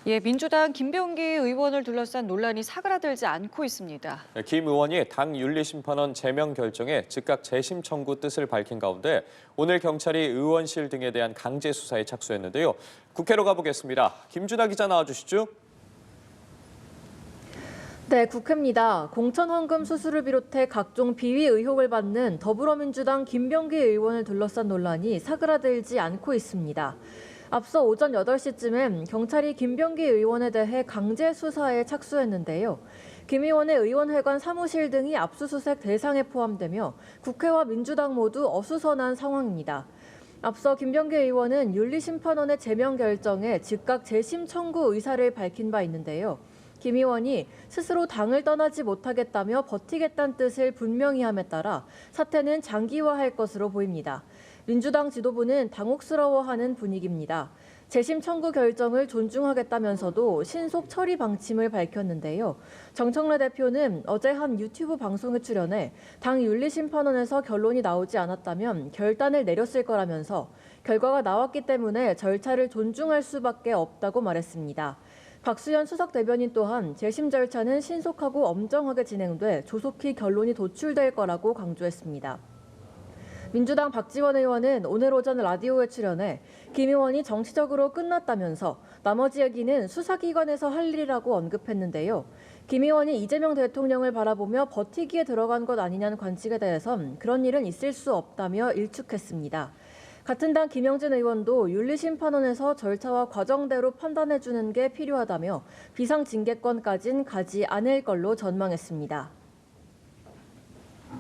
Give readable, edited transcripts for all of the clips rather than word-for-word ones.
예, 민주당 김병기 의원을 둘러싼 논란이 사그라들지 않고 있습니다. 김 의원이 당 윤리심판원 제명 결정에 즉각 재심 청구 뜻을 밝힌 가운데 오늘 경찰이 의원실 등에 대한 강제 수사에 착수했는데요. 국회로 가보겠습니다. 김준하 기자 나와주시죠. 네, 국회입니다. 공천헌금 수수를 비롯해 각종 비위 의혹을 받는 더불어민주당 김병기 의원을 둘러싼 논란이 사그라들지 않고 있습니다. 앞서 오전 8시쯤엔 경찰이 김병기 의원에 대해 강제 수사에 착수했는데요. 김 의원의 의원회관 사무실 등이 압수수색 대상에 포함되며 국회와 민주당 모두 어수선한 상황입니다. 앞서 김병기 의원은 윤리심판원의 제명 결정에 즉각 재심 청구 의사를 밝힌 바 있는데요. 김 의원이 스스로 당을 떠나지 못하겠다며 버티겠다는 뜻을 분명히 함에 따라 사태는 장기화할 것으로 보입니다. 민주당 지도부는 당혹스러워하는 분위기입니다. 재심 청구 결정을 존중하겠다면서도 신속 처리 방침을 밝혔는데요. 정청래 대표는 어제 한 유튜브 방송에 출연해 당 윤리심판원에서 결론이 나오지 않았다면 결단을 내렸을 거라면서 결과가 나왔기 때문에 절차를 존중할 수밖에 없다고 말했습니다. 박수현 수석 대변인 또한 재심 절차는 신속하고 엄정하게 진행돼 조속히 결론이 도출될 거라고 강조했습니다. 민주당 박지원 의원은 오늘 오전 라디오에 출연해 김 의원이 정치적으로 끝났다면서 나머지 얘기는 수사기관에서 할 일이라고 언급했는데요. 김 의원이 이재명 대통령을 바라보며 버티기에 들어간 것 아니냐는 관측에 대해선 그런 일은 있을 수 없다며 일축했습니다. 같은 당 김영진 의원도 윤리심판원에서 절차와 과정대로 판단해주는 게 필요하다며 비상징계권까진 가지 않을 걸로 전망했습니다.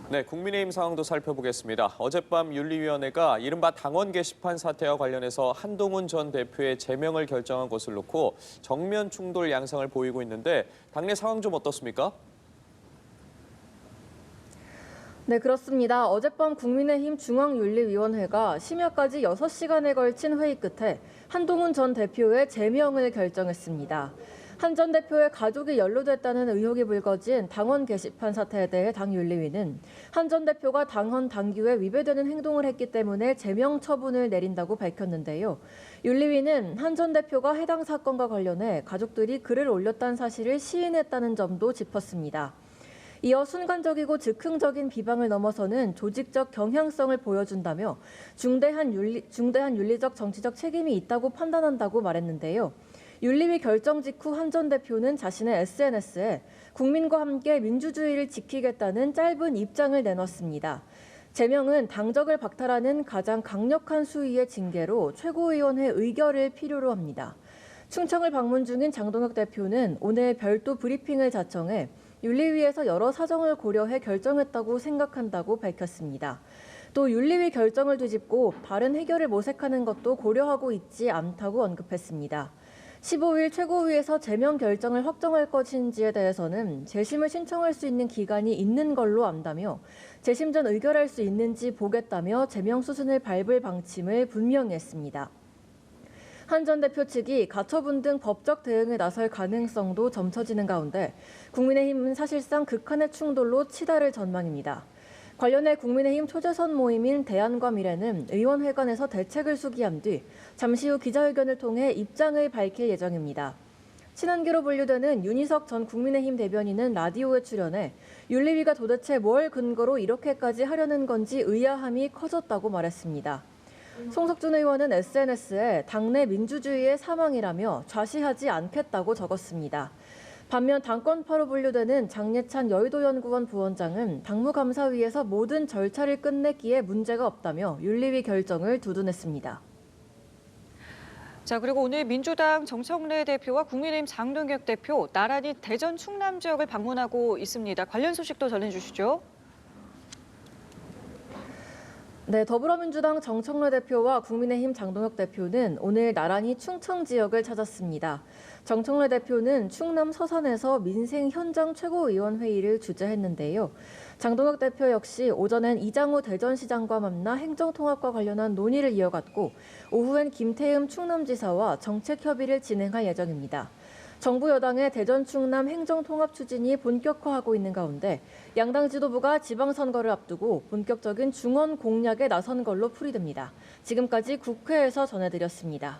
네, 국민의힘 상황도 살펴보겠습니다. 어젯밤 윤리위원회가 이른바 당원 게시판 사태와 관련해서 한동훈 전 대표의 제명을 결정한 것을 놓고 정면 충돌 양상을 보이고 있는데 당내 상황 좀 어떻습니까? 네, 그렇습니다. 어젯밤 국민의힘 중앙윤리위원회가 심야까지 6시간에 걸친 회의 끝에 한동훈 전 대표의 제명을 결정했습니다. 한 전 대표의 가족이 연루됐다는 의혹이 불거진 당원 게시판 사태에 대해 당 윤리위는 한 전 대표가 당헌 당규에 위배되는 행동을 했기 때문에 제명 처분을 내린다고 밝혔는데요. 윤리위는 한 전 대표가 해당 사건과 관련해 가족들이 글을 올렸다는 사실을 시인했다는 점도 짚었습니다. 이어 순간적이고 즉흥적인 비방을 넘어서는 조직적 경향성을 보여준다며 중대한 윤리적 정치적 책임이 있다고 판단한다고 말했는데요. 윤리위 결정 직후 한 전 대표는 자신의 SNS에 국민과 함께 민주주의를 지키겠다는 짧은 입장을 내놨습니다. 제명은 당적을 박탈하는 가장 강력한 수위의 징계로 최고위원회 의결을 필요로 합니다. 충청을 방문 중인 장동혁 대표는 오늘 별도 브리핑을 자청해 윤리위에서 여러 사정을 고려해 결정했다고 생각한다고 밝혔습니다. 또 윤리위 결정을 뒤집고 다른 해결을 모색하는 것도 고려하고 있지 않다고 언급했습니다. 15일 최고위에서 제명 결정을 확정할 것인지에 대해서는 재심을 신청할 수 있는 기간이 있는 걸로 안다며 재심 전 의결할 수 있는지 보겠다며 제명 수순을 밟을 방침을 분명히 했습니다. 한 전 대표 측이 가처분 등 법적 대응에 나설 가능성도 점쳐지는 가운데 국민의힘은 사실상 극한의 충돌로 치달을 전망입니다. 관련해 국민의힘 초재선 모임인 대안과 미래는 의원회관에서 대책을 수기한 뒤 잠시 후 기자회견을 통해 입장을 밝힐 예정입니다. 친한계로 분류되는 윤희석 전 국민의힘 대변인은 라디오에 출연해 윤리위가 도대체 뭘 근거로 이렇게까지 하려는 건지 의아함이 커졌다고 말했습니다. 송석준 의원은 SNS에 당내 민주주의의 사망이라며 좌시하지 않겠다고 적었습니다. 반면 당권파로 분류되는 장예찬 여의도연구원 부원장은 당무감사위에서 모든 절차를 끝냈기에 문제가 없다며 윤리위 결정을 두둔했습니다. 자, 그리고 오늘 민주당 정청래 대표와 국민의힘 장동혁 대표 나란히 대전 충남 지역을 방문하고 있습니다. 관련 소식도 전해주시죠. 네, 더불어민주당 정청래 대표와 국민의힘 장동혁 대표는 오늘 나란히 충청 지역을 찾았습니다. 정청래 대표는 충남 서산에서 민생 현장 최고위원회의를 주재했는데요. 장동혁 대표 역시 오전엔 이장우 대전시장과 만나 행정통합과 관련한 논의를 이어갔고 오후엔 김태흠 충남지사와 정책협의를 진행할 예정입니다. 정부 여당의 대전 충남 행정통합 추진이 본격화하고 있는 가운데 양당 지도부가 지방선거를 앞두고 본격적인 중원 공략에 나선 걸로 풀이됩니다. 지금까지 국회에서 전해드렸습니다.